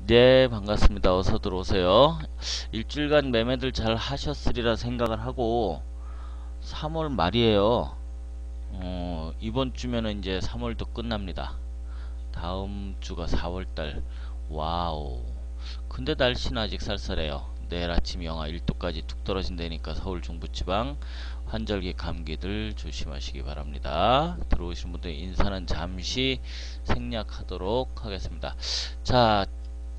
네, 반갑습니다. 어서 들어오세요. 일주일간 매매들 잘 하셨으리라 생각을 하고 3월 말이에요. 이번 주면은 이제 3월도 끝납니다. 다음 주가 4월달. 와우. 근데 날씨는 아직 쌀쌀해요. 내일 아침 영하 1도까지 툭 떨어진다니까 서울 중부지방 환절기 감기들 조심하시기 바랍니다. 들어오신 분들 인사는 잠시 생략하도록 하겠습니다. 자,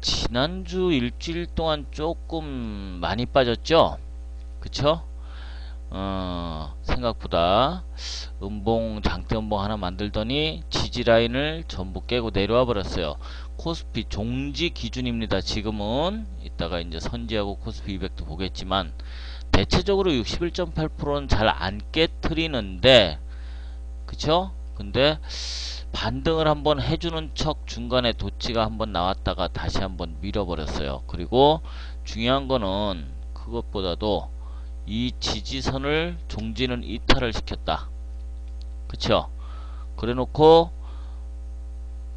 지난주 일주일 동안 조금 많이 빠졌죠? 그쵸? 생각보다 장대 음봉 하나 만들더니 지지라인을 전부 깨고 내려와 버렸어요. 코스피 종지 기준입니다. 지금은 이따가 이제 선지하고 코스피 200도 보겠지만 대체적으로 61.8%는 잘 안 깨트리는데, 그쵸? 근데 반등을 한번 해주는 척 중간에 도치가 한번 나왔다가 다시 한번 밀어버렸어요. 그리고 중요한 거는 그것보다도 이 지지선을 종지는 이탈을 시켰다. 그쵸? 그래 놓고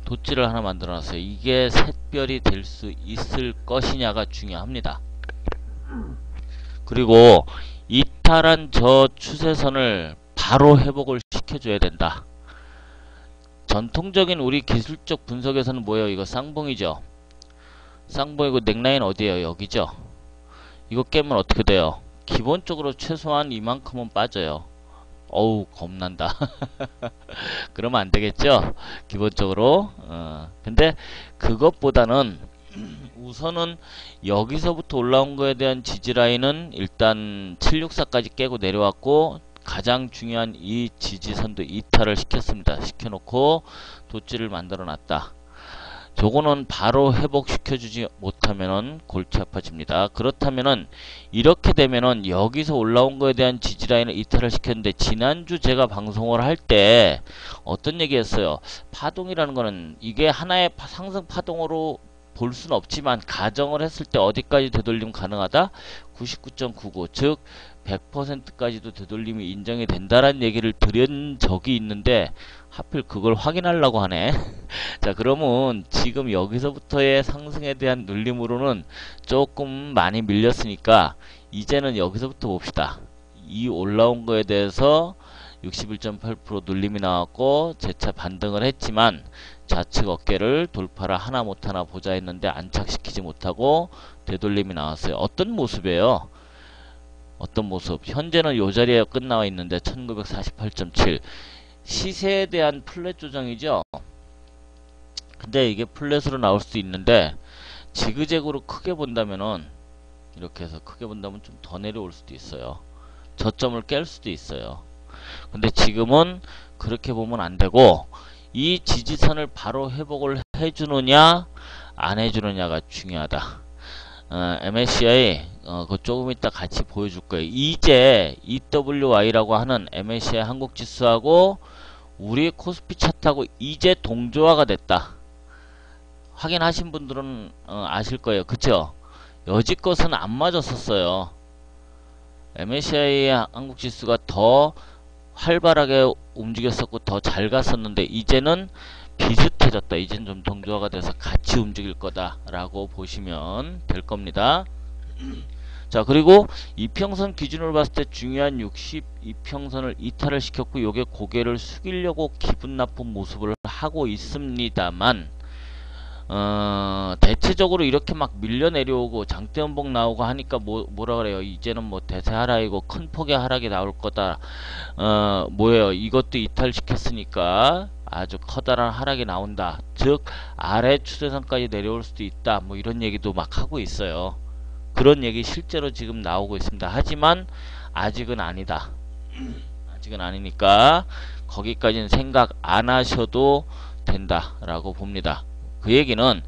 도치를 하나 만들어 놨어요. 이게 샛별이 될 수 있을 것이냐가 중요합니다. 그리고 이탈한 저 추세선을 바로 회복을 시켜줘야 된다. 전통적인 우리 기술적 분석에서는 뭐예요? 이거 쌍봉이죠. 쌍봉이고 넥라인 어디에요? 여기죠. 이거 깨면 어떻게 돼요? 기본적으로 최소한 이만큼은 빠져요. 어우, 겁난다. 그러면 안 되겠죠? 기본적으로. 근데 그것보다는 우선은 여기서부터 올라온 거에 대한 지지라인은 일단 764까지 깨고 내려왔고, 가장 중요한 이 지지선도 이탈을 시켰습니다. 시켜놓고 도치를 만들어 놨다. 저거는 바로 회복시켜주지 못하면은 골치 아파집니다. 그렇다면은 이렇게 되면은 여기서 올라온 거에 대한 지지라인을 이탈을 시켰는데, 지난주 제가 방송을 할 때 어떤 얘기 했어요? 파동이라는 거는 이게 하나의 상승 파동으로 볼 수는 없지만 가정을 했을 때 어디까지 되돌림 가능하다? 99.99, 즉 100%까지도 되돌림이 인정이 된다라는 얘기를 드린 적이 있는데 하필 그걸 확인하려고 하네. 자, 그러면 지금 여기서부터의 상승에 대한 눌림으로는 조금 많이 밀렸으니까 이제는 여기서부터 봅시다. 이 올라온 거에 대해서 61.8% 눌림이 나왔고 재차 반등을 했지만 좌측 어깨를 돌파를 하나 못하나 보자 했는데 안착시키지 못하고 되돌림이 나왔어요. 어떤 모습이에요? 어떤 모습? 현재는 요 자리에 끝나와 있는데 1948.7 시세에 대한 플랫 조정이죠. 근데 이게 플랫으로 나올 수도 있는데 지그재그로 크게 본다면은, 이렇게 해서 크게 본다면 좀 더 내려올 수도 있어요. 저점을 깰 수도 있어요. 근데 지금은 그렇게 보면 안 되고 이 지지선을 바로 회복을 해주느냐 안 해주느냐가 중요하다. MSCI 그거 조금 이따 같이 보여줄 거예요. 이제 EWY라고 하는 MSCI 한국 지수하고 우리 코스피 차트하고 이제 동조화가 됐다. 확인하신 분들은 아실 거예요. 그쵸? 여지껏은 안 맞았었어요. MSCI 한국 지수가 더 활발하게 움직였었고 더 잘 갔었는데 이제는 비슷해졌다. 이젠 좀 동조화가 돼서 같이 움직일 거다라고 보시면 될 겁니다. 자, 그리고 이평선 기준으로 봤을 때 중요한 62평선을 이탈을 시켰고 요게 고개를 숙이려고 기분 나쁜 모습을 하고 있습니다만, 대체적으로 이렇게 막 밀려 내려오고 장대 음봉 나오고 하니까 뭐라 그래요? 이제는 뭐 대세 하락이고 큰 폭의 하락이 나올 거다. 뭐예요? 이것도 이탈시켰으니까 아주 커다란 하락이 나온다. 즉 아래 추세선까지 내려올 수도 있다. 뭐 이런 얘기도 막 하고 있어요. 그런 얘기 실제로 지금 나오고 있습니다. 하지만 아직은 아니다. 아직은 아니니까 거기까지는 생각 안 하셔도 된다라고 봅니다. 그 얘기는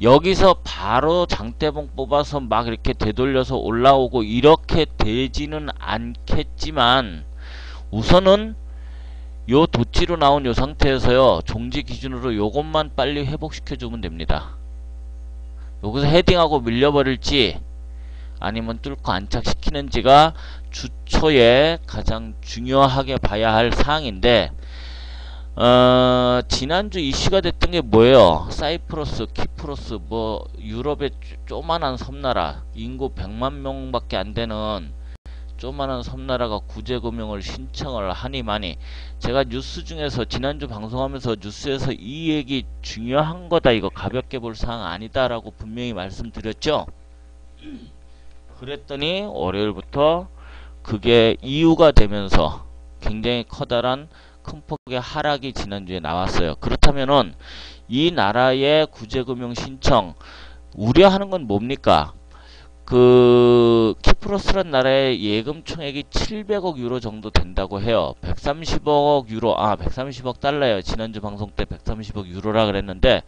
여기서 바로 장대봉 뽑아서 막 이렇게 되돌려서 올라오고 이렇게 되지는 않겠지만 우선은 요 도치로 나온 요 상태에서요 종지 기준으로 요것만 빨리 회복시켜 주면 됩니다. 여기서 헤딩하고 밀려버릴지 아니면 뚫고 안착시키는지가 주초에 가장 중요하게 봐야 할 사항인데, 지난주 이슈가 됐던 게 뭐예요? 사이프러스, 키프로스, 뭐 유럽의 조만한 섬나라, 인구 100만 명밖에 안 되는 조만한 섬나라가 구제금융을 신청을 하니마니, 제가 뉴스 중에서 지난주 방송하면서 뉴스에서 이 얘기 중요한 거다, 이거 가볍게 볼 사항 아니다 라고 분명히 말씀드렸죠. 그랬더니 월요일부터 그게 이유가 되면서 굉장히 커다란 큰 폭의 하락이 지난주에 나왔어요. 그렇다면은 이 나라의 구제금융 신청 우려하는 건 뭡니까? 그 키프로스란 나라의 예금 총액이 700억 유로 정도 된다고 해요. 130억 유로, 130억 달러예요. 지난주 방송 때 130억 유로라 그랬는데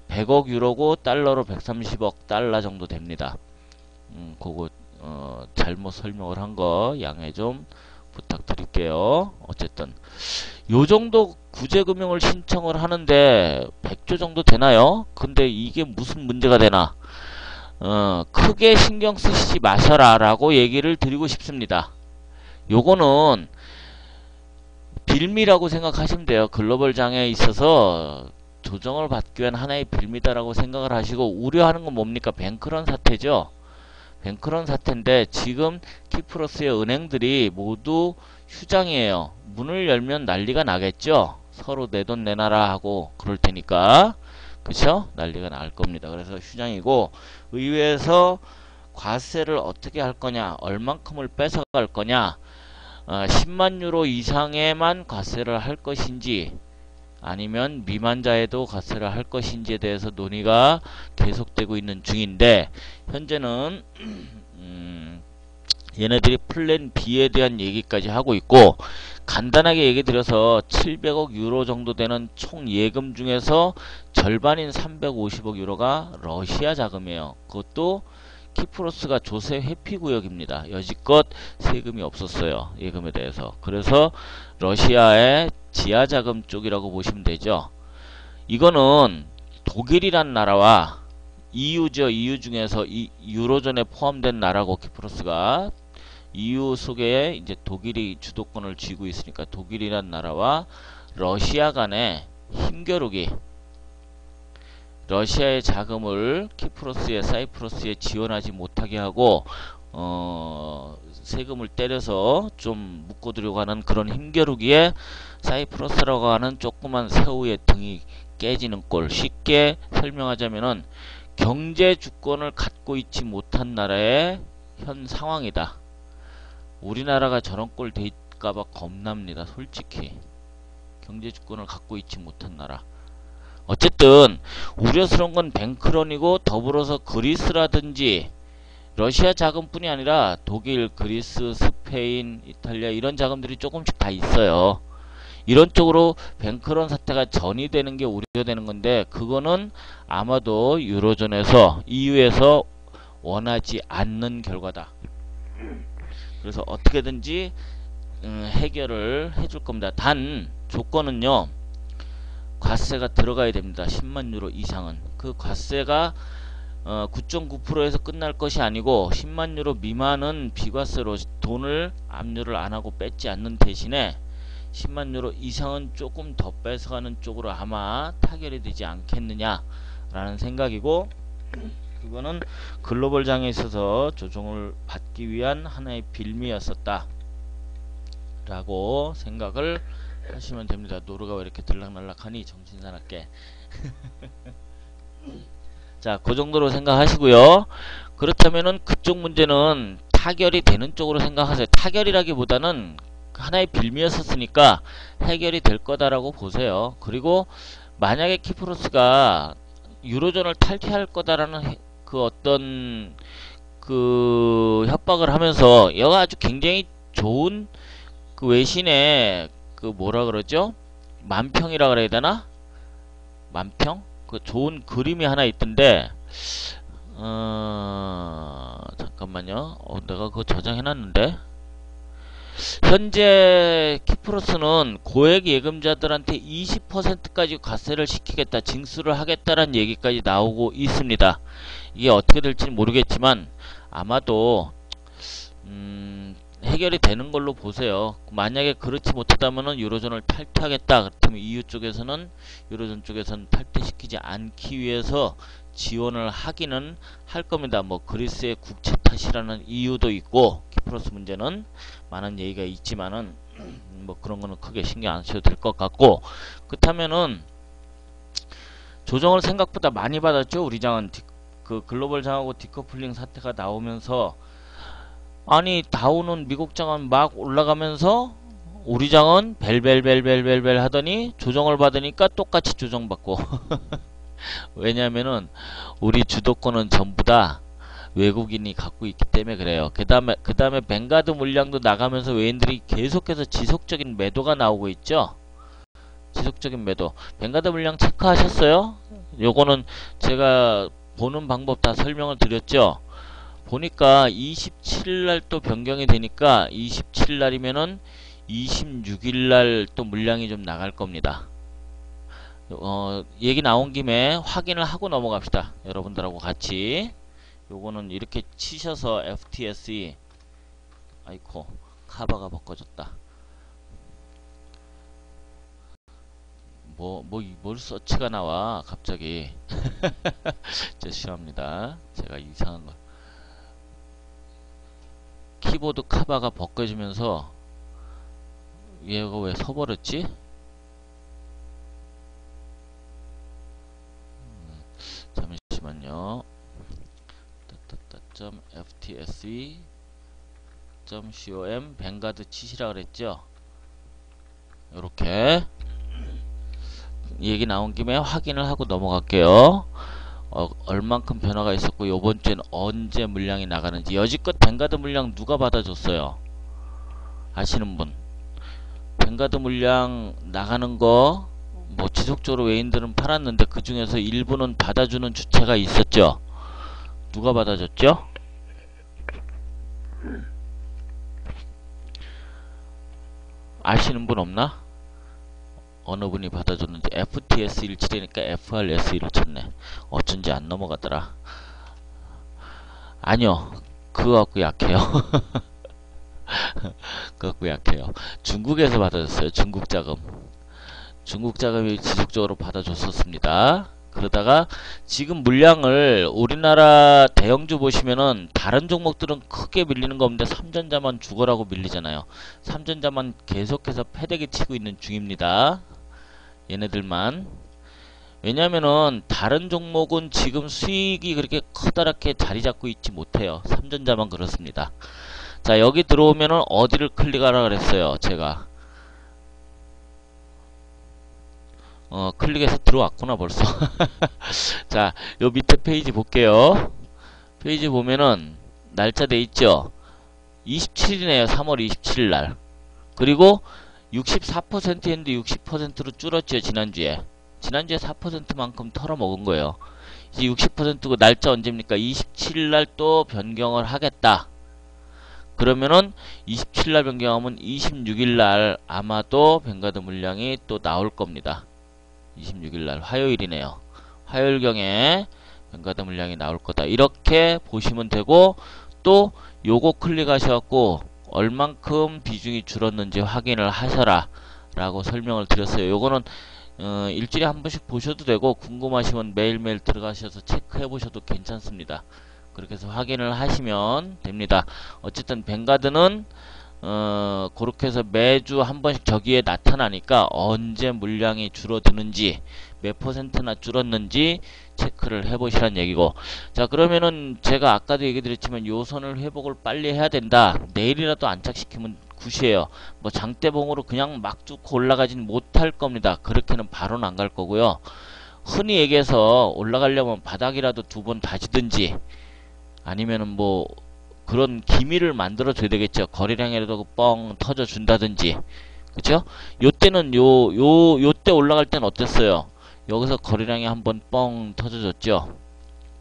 100억 유로고 달러로 130억 달러 정도 됩니다. 그거 잘못 설명을 한 거 양해 좀 부탁드릴게요. 어쨌든 요 정도 구제금융을 신청을 하는데 100조 정도 되나요? 근데 이게 무슨 문제가 되나? 크게 신경 쓰시지 마셔라 라고 얘기를 드리고 싶습니다. 요거는 빌미라고 생각하시면 돼요. 글로벌 장애에 있어서 조정을 받기 위한 하나의 빌미다라고 생각을 하시고, 우려하는 건 뭡니까? 뱅크런 사태죠. 뱅크런 사태인데 지금 키프로스의 은행들이 모두 휴장이에요. 문을 열면 난리가 나겠죠. 서로 내 돈 내놔라 하고 그럴 테니까. 그쵸? 난리가 날 겁니다. 그래서 휴장이고, 의회에서 과세를 어떻게 할 거냐, 얼만큼을 뺏어갈 거냐, 10만 유로 이상에만 과세를 할 것인지 아니면 미만자에도 과세를 할 것인지에 대해서 논의가 계속되고 있는 중인데, 현재는 얘네들이 플랜 B에 대한 얘기까지 하고 있고, 간단하게 얘기 드려서 700억 유로 정도 되는 총 예금 중에서 절반인 350억 유로가 러시아 자금이에요. 그것도 키프로스가 조세 회피 구역입니다. 여지껏 세금이 없었어요. 예금에 대해서. 그래서 러시아의 지하 자금 쪽이라고 보시면 되죠. 이거는 독일이란 나라와 EU죠. EU 중에서 유로존에 포함된 나라고, 키프로스가 EU 속에 이제 독일이 주도권을 쥐고 있으니까 독일이란 나라와 러시아 간의 힘겨루기, 러시아의 자금을 키프로스에, 사이프러스에 지원하지 못하게 하고 세금을 때려서 좀 묶어두려고 하는 그런 힘겨루기에 사이프러스라고 하는 조그만 새우의 등이 깨지는 꼴. 쉽게 설명하자면은 경제 주권을 갖고 있지 못한 나라의 현 상황이다. 우리나라가 저런 꼴 될까봐 겁납니다. 솔직히. 경제 주권을 갖고 있지 못한 나라. 어쨌든 우려스러운 건 뱅크런이고, 더불어서 그리스라든지 러시아 자금뿐이 아니라 독일, 그리스, 스페인, 이탈리아 이런 자금들이 조금씩 다 있어요. 이런 쪽으로 뱅크런 사태가 전이되는 게 우려되는 건데, 그거는 아마도 유로존에서, EU에서 원하지 않는 결과다. 그래서 어떻게든지 해결을 해줄 겁니다. 단 조건은요, 과세가 들어가야 됩니다. 10만 유로 이상은. 그 과세가 9.9%에서 끝날 것이 아니고 10만 유로 미만은 비과세로 돈을 압류를 안 하고 뺏지 않는 대신에 10만 유로 이상은 조금 더 뺏어가는 쪽으로 아마 타결이 되지 않겠느냐라는 생각이고, 그거는 글로벌 장에 있어서 조정을 받기 위한 하나의 빌미였었다 라고 생각을 하시면 됩니다. 노루가 왜 이렇게 들락날락하니, 정신사납게. 자, 그 정도로 생각하시고요. 그렇다면은 그쪽 문제는 타결이 되는 쪽으로 생각하세요. 타결이라기보다는 하나의 빌미였었으니까 해결이 될 거다라고 보세요. 그리고 만약에 키프로스가 유로존을 탈퇴할 거다라는 그 어떤 그 협박을 하면서, 얘가 아주 굉장히 좋은 그 외신의 그 뭐라 그러죠? 만평이라 그래야 되나? 만평? 그 좋은 그림이 하나 있던데, 잠깐만요. 내가 그거 저장해놨는데, 현재 키프로스는 고액 예금자들한테 20%까지 과세를 시키겠다, 징수를 하겠다라는 얘기까지 나오고 있습니다. 이게 어떻게 될지 모르겠지만 아마도 해결이 되는 걸로 보세요. 만약에 그렇지 못하다면은 유로존을 탈퇴하겠다. 그렇다면 EU 쪽에서는 유로존 쪽에서는 탈퇴시키지 않기 위해서 지원을 하기는 할 겁니다. 뭐 그리스의 국채 탓이라는 이유도 있고 키프로스 문제는 많은 얘기가 있지만은 뭐 그런 거는 크게 신경 안 쓰셔도 될 것 같고 그렇다면은 조정을 생각보다 많이 받았죠. 우리 장은 그 글로벌 장하고 디커플링 사태가 나오면서 아니 다우는 미국 장은 막 올라가면서 우리 장은 벨벨벨벨벨벨 하더니 조정을 받으니까 똑같이 조정받고 왜냐면은 우리 주도권은 전부 다 외국인이 갖고 있기 때문에 그래요. 그 다음에 뱅가드 물량도 나가면서 외인들이 계속해서 지속적인 매도가 나오고 있죠. 지속적인 매도. 뱅가드 물량 체크하셨어요? 요거는 제가 보는 방법 다 설명을 드렸죠. 보니까 27일날 또 변경이 되니까 27일날이면은 26일날 또 물량이 좀 나갈 겁니다. 얘기 나온 김에 확인을 하고 넘어갑시다. 여러분들하고 같이. 요거는 이렇게 치셔서 FTSE 아이코 카바가 바꿔졌다. 뭘 서치가 나와 갑자기. 죄송합니다. 제가 이상한 걸. 키보드 카바가 벗겨지면서 얘가 왜 서버렸지? 잠시만요. .ftse.com 뱅가드 치시라 그랬죠? 요렇게 얘기 나온 김에 확인을 하고 넘어갈게요. 얼만큼 변화가 있었고 요번 주엔 언제 물량이 나가는지. 여지껏 뱅가드 물량 누가 받아줬어요? 아시는 분? 뱅가드 물량 나가는 거 뭐 지속적으로 외인들은 팔았는데 그 중에서 일부는 받아주는 주체가 있었죠. 누가 받아줬죠? 아시는 분 없나? 어느 분이 받아줬는지. FTS 17이니까 FRS를 쳤네. 어쩐지 안 넘어가더라. 아니요. 그거 갖고 약해요. 그거 갖고 약해요. 중국에서 받아줬어요. 중국 자금. 중국 자금이 지속적으로 받아줬었습니다. 그러다가 지금 물량을 우리나라 대형주 보시면은 다른 종목들은 크게 밀리는 거 없는데 삼전자만 죽어라고 밀리잖아요. 삼전자만 계속해서 패대기 치고 있는 중입니다. 얘네들만. 왜냐면은 다른 종목은 지금 수익이 그렇게 커다랗게 자리 잡고 있지 못해요. 삼전자만 그렇습니다. 자, 여기 들어오면은 어디를 클릭하라 그랬어요. 제가 클릭해서 들어왔구나 벌써. 자, 요 밑에 페이지 볼게요. 페이지 보면은 날짜 돼 있죠. 27이네요. 3월 27일 날. 그리고 64%였는데 60%로 줄었죠. 지난주에 4%만큼 털어먹은 거예요. 이제 60%고 날짜 언제입니까? 27일 날 또 변경을 하겠다. 그러면은 27일 날 변경하면 26일 날 아마도 뱅가드 물량이 또 나올 겁니다. 26일날 화요일이네요. 화요일경에 뱅가드 물량이 나올 거다. 이렇게 보시면 되고 또 요거 클릭하셔갖고 얼만큼 비중이 줄었는지 확인을 하셔라 라고 설명을 드렸어요. 요거는 일주일에 한 번씩 보셔도 되고 궁금하시면 매일매일 들어가셔서 체크해 보셔도 괜찮습니다. 그렇게 해서 확인을 하시면 됩니다. 어쨌든 뱅가드는 그렇게 해서 매주 한 번씩 저기에 나타나니까 언제 물량이 줄어드는지 몇 %나 줄었는지 체크를 해보시란 얘기고. 자, 그러면은 제가 아까도 얘기 드렸지만 요선을 회복을 빨리 해야 된다. 내일이라도 안착시키면 굿이에요. 뭐 장대봉으로 그냥 막 뚫고 올라가진 못할 겁니다. 그렇게는 바로는 안 갈 거고요. 흔히 얘기해서 올라가려면 바닥이라도 두 번 다지든지 아니면은 뭐 그런 기미를 만들어 줘야 되겠죠. 거래량이라도 뻥 터져 준다든지. 그쵸? 요때는 요때 올라갈 땐 어땠어요? 여기서 거래량이 한번 뻥 터져줬죠.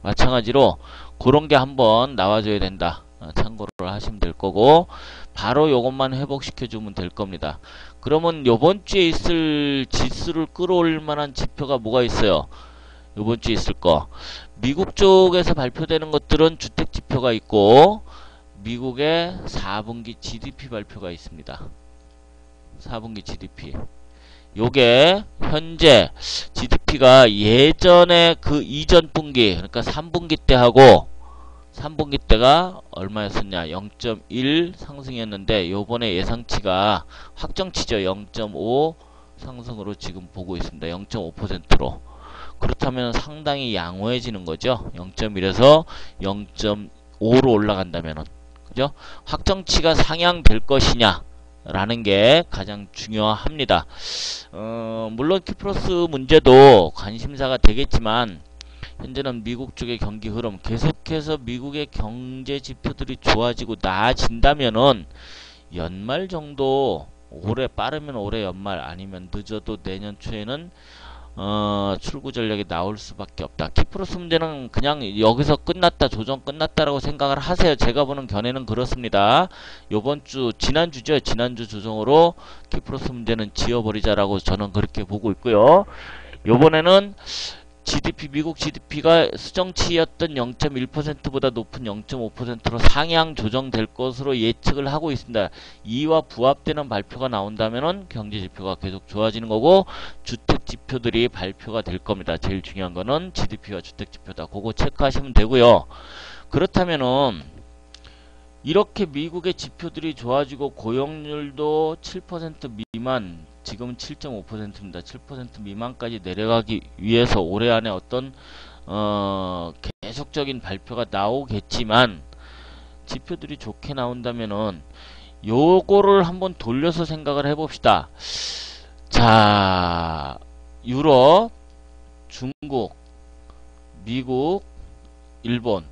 마찬가지로 그런 게 한번 나와줘야 된다. 참고를 하시면 될 거고 바로 요것만 회복시켜 주면 될 겁니다. 그러면 요번 주에 있을 지수를 끌어올릴 만한 지표가 뭐가 있어요? 요번 주에 있을 거. 미국 쪽에서 발표되는 것들은 주택 지표가 있고 미국의 4분기 GDP 발표가 있습니다. 4분기 GDP. 요게 현재 GDP가 예전에 그 이전 분기, 그러니까 3분기 때 하고 3분기 때가 얼마였었냐? 0.1 상승이었는데 요번에 예상치가 확정치죠. 0.5 상승으로 지금 보고 있습니다. 0.5%로. 그렇다면 상당히 양호해지는 거죠. 0.1에서 0.5로 올라간다면은. 그죠? 확정치가 상향될 것이냐? 라는 게 가장 중요합니다. 물론 키프로스 문제도 관심사가 되겠지만 현재는 미국 쪽의 경기 흐름, 계속해서 미국의 경제 지표들이 좋아지고 나아진다면은 연말 정도, 올해 빠르면 올해 연말 아니면 늦어도 내년 초에는 출구 전략이 나올 수밖에 없다. 키프로스 문제는 그냥 여기서 끝났다, 조정 끝났다라고 생각을 하세요. 제가 보는 견해는 그렇습니다. 요번 주, 지난주죠. 지난주 조정으로 키프로스 문제는 지워버리자라고 저는 그렇게 보고 있고요. 요번에는 GDP, 미국 GDP가 수정치였던 0.1%보다 높은 0.5%로 상향 조정될 것으로 예측을 하고 있습니다. 이와 부합되는 발표가 나온다면은 경제 지표가 계속 좋아지는 거고 주택 지표들이 발표가 될 겁니다. 제일 중요한 거는 GDP와 주택 지표다. 그거 체크하시면 되고요. 그렇다면은 이렇게 미국의 지표들이 좋아지고 고용률도 7% 미만, 지금은 7.5%입니다. 7% 미만까지 내려가기 위해서 올해 안에 어떤 계속적인 발표가 나오겠지만 지표들이 좋게 나온다면은 요거를 한번 돌려서 생각을 해봅시다. 자, 유럽, 중국, 미국, 일본.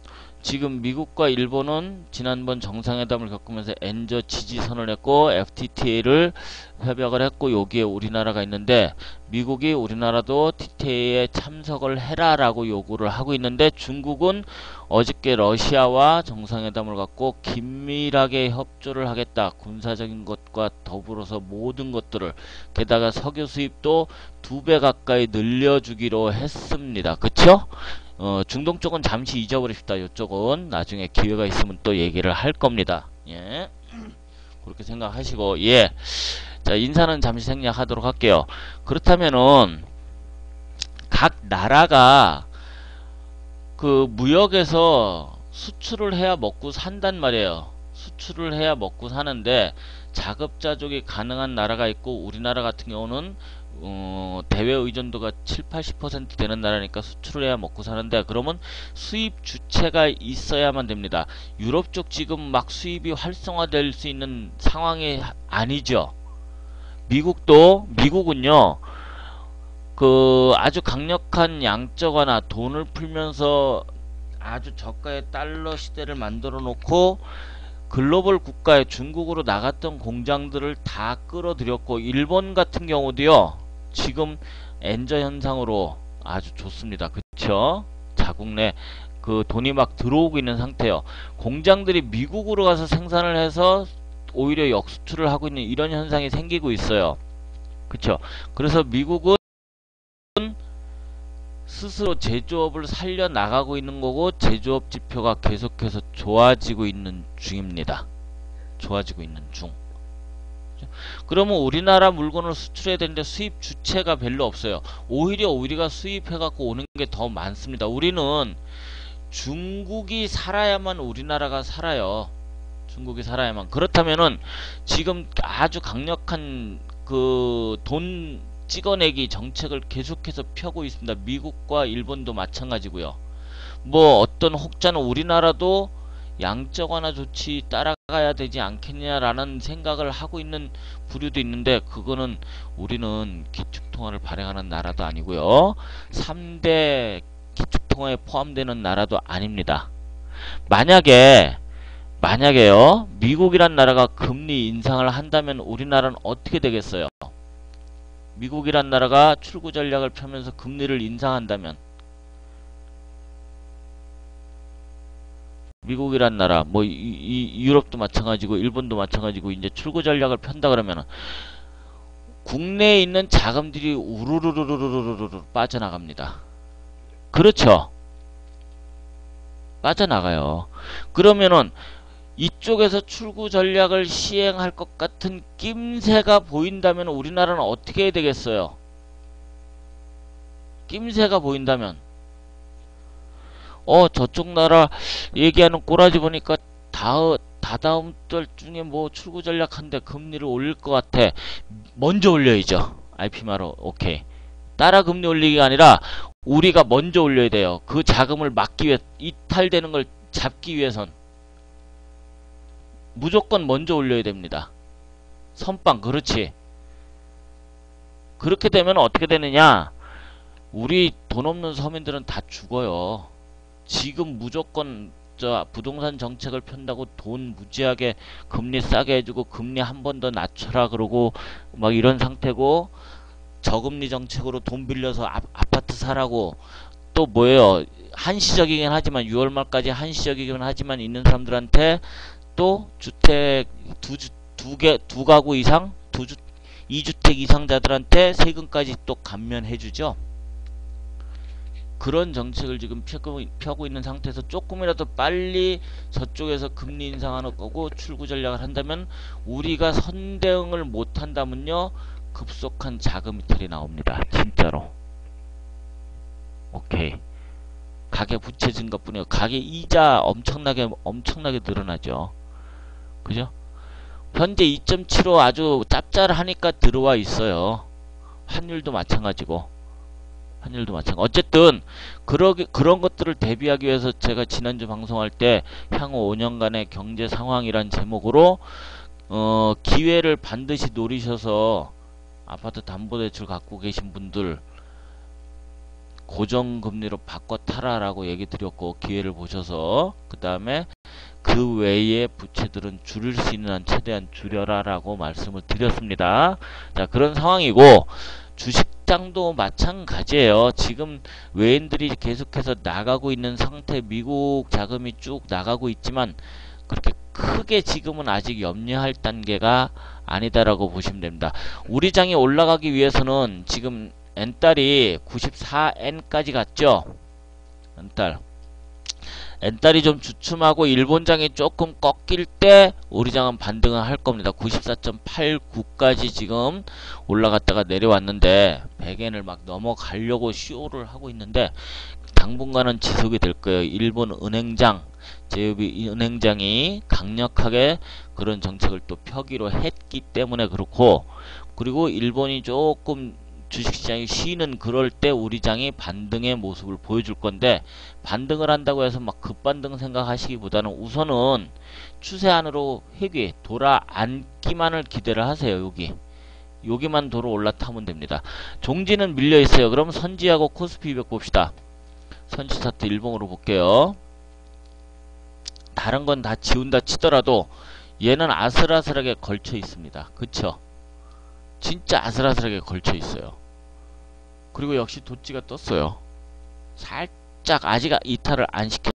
지금 미국과 일본은 지난번 정상회담을 겪으면서 엔저 지지선을 했고 FTA를 협약을 했고 여기에 우리나라가 있는데 미국이 우리나라도 TTA에 참석을 해라라고 요구를 하고 있는데 중국은 어저께 러시아와 정상회담을 갖고 긴밀하게 협조를 하겠다. 군사적인 것과 더불어서 모든 것들을 게다가 석유 수입도 2배 가까이 늘려주기로 했습니다. 그쵸? 중동 쪽은 잠시 잊어버립시다. 이쪽은 나중에 기회가 있으면 또 얘기를 할 겁니다. 예. 그렇게 생각하시고, 예. 자, 인사는 잠시 생략하도록 할게요. 그렇다면은, 각 나라가 그 무역에서 수출을 해야 먹고 산단 말이에요. 수출을 해야 먹고 사는데, 자급자족이 가능한 나라가 있고, 우리나라 같은 경우는 대외 의존도가 7~80% 되는 나라니까 수출을 해야 먹고 사는데 그러면 수입 주체가 있어야만 됩니다. 유럽 쪽 지금 막 수입이 활성화될 수 있는 상황이 아니죠. 미국은요, 그 아주 강력한 양적 완화, 돈을 풀면서 아주 저가의 달러 시대를 만들어 놓고 글로벌 국가에 중국으로 나갔던 공장들을 다 끌어들였고 일본 같은 경우도요. 지금 엔저 현상으로 아주 좋습니다. 그쵸? 자국 내 그 돈이 막 들어오고 있는 상태요. 공장들이 미국으로 가서 생산을 해서 오히려 역수출을 하고 있는 이런 현상이 생기고 있어요. 그쵸? 그래서 미국은 스스로 제조업을 살려나가고 있는 거고 제조업 지표가 계속해서 좋아지고 있는 중입니다. 좋아지고 있는 중. 그러면 우리나라 물건을 수출해야 되는데 수입 주체가 별로 없어요. 오히려 우리가 수입해갖고 오는 게 더 많습니다. 우리는 중국이 살아야만 우리나라가 살아요. 중국이 살아야만. 그렇다면은 지금 아주 강력한 그 돈 찍어내기 정책을 계속해서 펴고 있습니다. 미국과 일본도 마찬가지고요. 뭐 어떤 혹자는 우리나라도 양적 완화 조치 따라가야 되지 않겠냐라는 생각을 하고 있는 부류도 있는데 그거는 우리는 기축통화를 발행하는 나라도 아니고요. 3대 기축통화에 포함되는 나라도 아닙니다. 만약에요. 미국이란 나라가 금리 인상을 한다면 우리나라는 어떻게 되겠어요? 미국이란 나라가 출구 전략을 펴면서 금리를 인상한다면 미국이란 나라, 뭐 유럽도 마찬가지고 일본도 마찬가지고 이제 출구 전략을 편다 그러면 국내에 있는 자금들이 우르르르르르르 빠져나갑니다. 그렇죠? 빠져나가요. 그러면은 이쪽에서 출구 전략을 시행할 것 같은 낌새가 보인다면 우리나라는 어떻게 해야 되겠어요? 낌새가 보인다면 저쪽 나라 얘기하는 꼬라지 보니까 다다음 달 중에 뭐 출구 전략한데 금리를 올릴 것 같아. 먼저 올려야죠. RP마로. 오케이. 따라 금리 올리기가 아니라 우리가 먼저 올려야 돼요. 그 자금을 막기 위해, 이탈되는 걸 잡기 위해선 무조건 먼저 올려야 됩니다. 선빵. 그렇지. 그렇게 되면 어떻게 되느냐, 우리 돈 없는 서민들은 다 죽어요. 지금 무조건 부동산 정책을 편다고 돈 무지하게 금리 싸게 해주고 금리 한 번 더 낮춰라 그러고 막 이런 상태고, 저금리 정책으로 돈 빌려서 아파트 사라고, 또 뭐예요, 한시적이긴 하지만 6월 말까지 한시적이긴 하지만 있는 사람들한테 또 주택 두 가구 이상 2주택 이상자들한테 세금까지 또 감면해주죠. 그런 정책을 지금 펴고 있는 상태에서 조금이라도 빨리 저쪽에서 금리 인상하는 거고 출구 전략을 한다면, 우리가 선대응을 못한다면요 급속한 자금 이탈이 나옵니다. 진짜로. 오케이. 가계 부채 증가뿐이요, 가계 이자 엄청나게 늘어나죠. 그죠? 현재 2.75 아주 짭짤하니까 들어와 있어요. 환율도 마찬가지고. 어쨌든 그런 것들을 대비하기 위해서 제가 지난주 방송할 때 향후 5년간의 경제 상황이란 제목으로 기회를 반드시 노리셔서 아파트 담보대출 갖고 계신 분들 고정금리로 바꿔 타라라고 얘기 드렸고, 기회를 보셔서 그 다음에 그 외의 부채들은 줄일 수 있는 한 최대한 줄여라라고 말씀을 드렸습니다. 자, 그런 상황이고, 주식장도 마찬가지예요. 지금 외인들이 계속해서 나가고 있는 상태, 미국 자금이 쭉 나가고 있지만 그렇게 크게 지금은 아직 염려할 단계가 아니다라고 보시면 됩니다. 우리 장이 올라가기 위해서는 지금 N달이 94N까지 갔죠. N달이 좀 주춤하고 일본장이 조금 꺾일 때 우리 장은 반등을 할 겁니다. 94.89까지 지금 올라갔다가 내려왔는데 100엔을 막 넘어가려고 쇼를 하고 있는데 당분간은 지속이 될 거예요. 일본 은행장, JB 은행장이 강력하게 그런 정책을 또 펴기로 했기 때문에 그렇고, 그리고 일본이 조금 주식시장이 쉬는 그럴 때 우리 장이 반등의 모습을 보여줄 건데, 반등을 한다고 해서 막 급반등 생각하시기보다는 우선은 추세 안으로 회귀 돌아앉기만을 기대를 하세요. 여기만 도로 올라타면 됩니다. 종지는 밀려 있어요. 그럼 선지하고 코스피 200 봅시다. 선지 차트 일봉으로 볼게요. 다른 건 다 지운다 치더라도 얘는 아슬아슬하게 걸쳐 있습니다. 그쵸? 진짜 아슬아슬하게 걸쳐 있어요. 그리고 역시 도찌가 떴어요. 살짝 아직 이탈을 안 시켰